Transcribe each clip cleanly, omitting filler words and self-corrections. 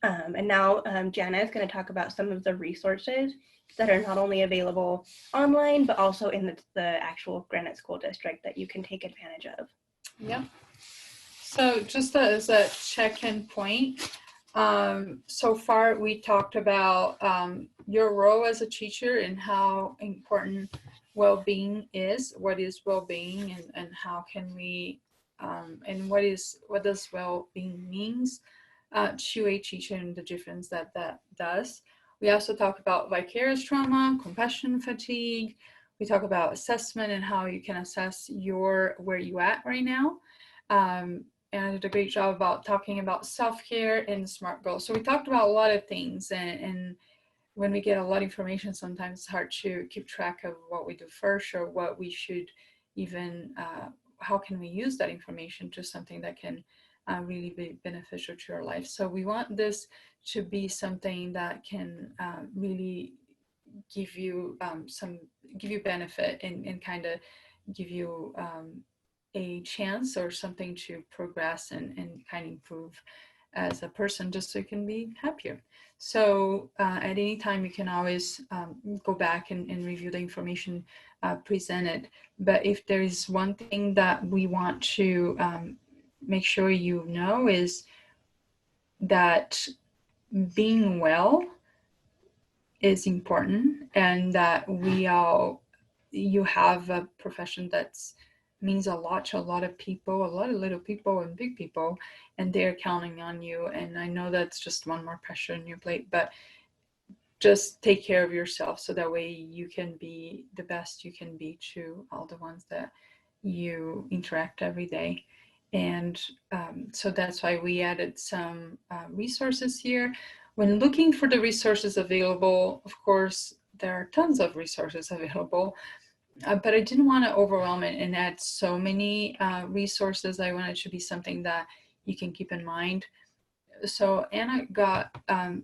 And now Jana is going to talk about some of the resources that are not only available online, but also in the actual Granite School District that you can take advantage of. Yeah. So just as a check-in point, so far we talked about your role as a teacher and how important well-being is, what is well-being, and how can we, and what does well-being means to a teacher and the difference that does. We also talk about vicarious trauma, compassion fatigue. We talk about assessment and how you can assess where you at right now. And I did a great job about talking about self-care and SMART goals. So we talked about a lot of things, and when we get a lot of information, sometimes it's hard to keep track of what we do first or what we should even, how can we use that information to something that can really be beneficial to your life. So we want this to be something that can really give you give you benefit and kind of give you a chance or something to progress and kind of improve as a person, just so you can be happier. So at any time you can always go back and review the information presented. But if there is one thing that we want to make sure you know is that being well is important, and that you have a profession that's means a lot to a lot of people, a lot of little people and big people, and they're counting on you. And I know that's just one more pressure on your plate, but just take care of yourself so that way you can be the best you can be to all the ones that you interact every day. And so that's why we added some resources here. When looking for the resources available, of course, there are tons of resources available, but I didn't want to overwhelm it and add so many resources. I wanted it to be something that you can keep in mind. So Anna got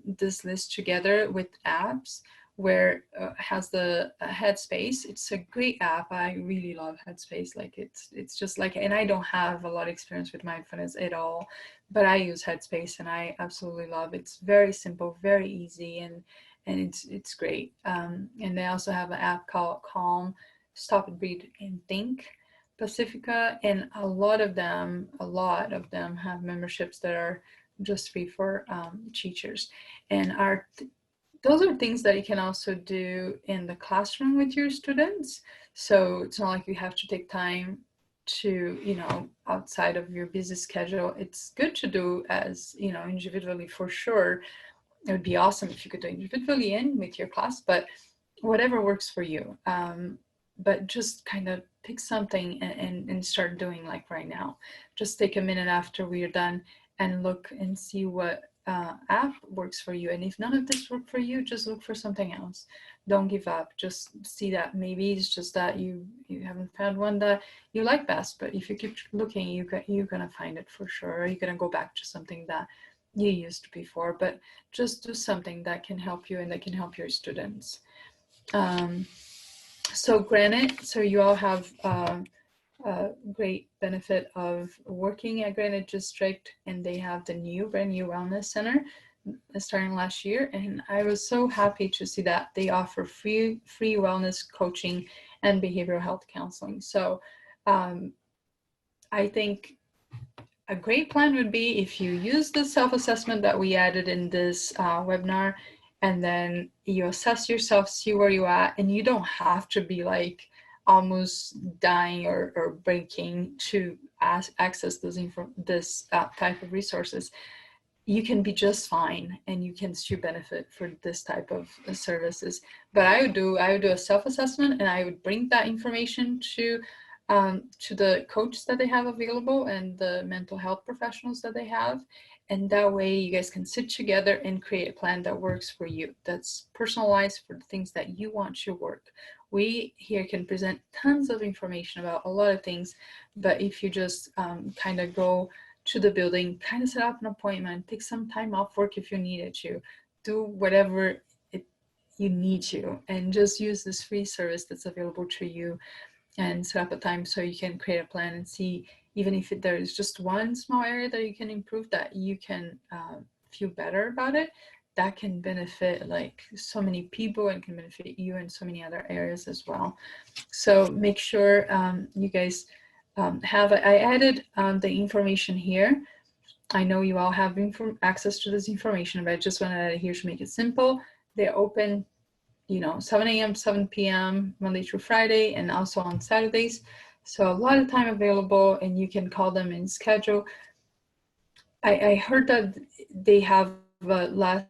this list together with apps where has the Headspace. It's a great app. I really love Headspace. Like it's just like, and I don't have a lot of experience with mindfulness at all, but I use Headspace and I absolutely love it. It's very simple, very easy, and it's great. And they also have an app called Calm, Stop and Breathe and Think, Pacifica, and a lot of them have memberships that are just free for teachers, and those are things that you can also do in the classroom with your students. So it's not like you have to take time to, outside of your busy schedule. It's good to do as, individually for sure. It would be awesome if you could do individually in with your class, but whatever works for you. But just kind of pick something and start doing, like right now. Just take a minute after we're done and look and see what app works for you. And if none of this work for you, just look for something else. Don't give up. Just see that maybe it's just that you haven't found one that you like best. But if you keep looking, you're gonna find it for sure. Or you're gonna go back to something that you used before. But just do something that can help you and that can help your students. So Granite, so you all have great benefit of working at Granite District, and they have the brand new wellness center starting last year, and I was so happy to see that they offer free wellness coaching and behavioral health counseling. So I think a great plan would be if you use the self-assessment that we added in this webinar, and then you assess yourself, see where you're at, and you don't have to be like almost dying or breaking to access this type of resources. You can be just fine, and you can still benefit for this type of services. But I would do a self-assessment, and I would bring that information to the coach that they have available and the mental health professionals that they have. And that way you guys can sit together and create a plan that works for you, that's personalized for the things that you want to work. We here can present tons of information about a lot of things, but if you just kind of go to the building, kind of set up an appointment, take some time off work if you needed to, do whatever you need to, and just use this free service that's available to you, and set up a time so you can create a plan and see, even if there is just one small area that you can improve, that you can feel better about it, that can benefit like so many people and can benefit you in so many other areas as well. So make sure you guys I added the information here. I know you all have access to this information, but I just wanted to add it here to make it simple. They're open, 7 a.m., 7 p.m., Monday through Friday, and also on Saturdays. So a lot of time available, and you can call them and schedule. I heard that they have less,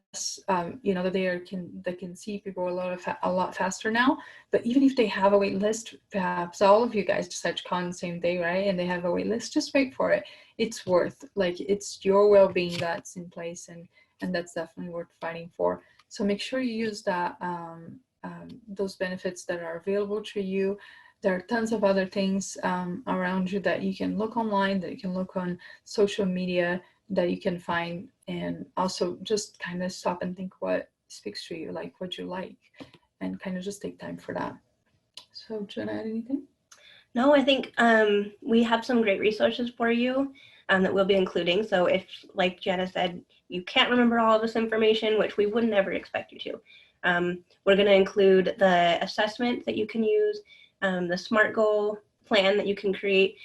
that they can see people a lot faster now. But even if they have a wait list, perhaps all of you guys decide to call on the same day, right? And they have a wait list, just wait for it. It's it's your well-being that's in place, and that's definitely worth fighting for. So make sure you use that those benefits that are available to you. There are tons of other things around you that you can look online, that you can look on social media, that you can find, and also just kind of stop and think what speaks to you, like what you like, and kind of just take time for that. So do you want to add anything? No, I think we have some great resources for you that we'll be including. So if, like Jana said, you can't remember all of this information, which we would never expect you to, we're going to include the assessment that you can use, the SMART goal plan that you can create,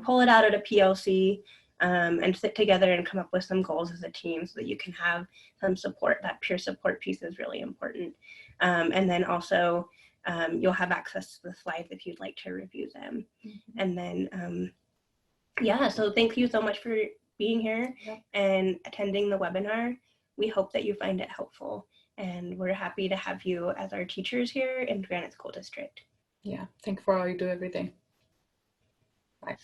pull it out at a PLC, and sit together and come up with some goals as a team so that you can have some support. That peer support piece is really important. And then also you'll have access to the slides if you'd like to review them. Mm-hmm. And then, so thank you so much for being here and attending the webinar. We hope that you find it helpful, and we're happy to have you as our teachers here in Granite School District. Yeah, thank you for all you do every day. Bye.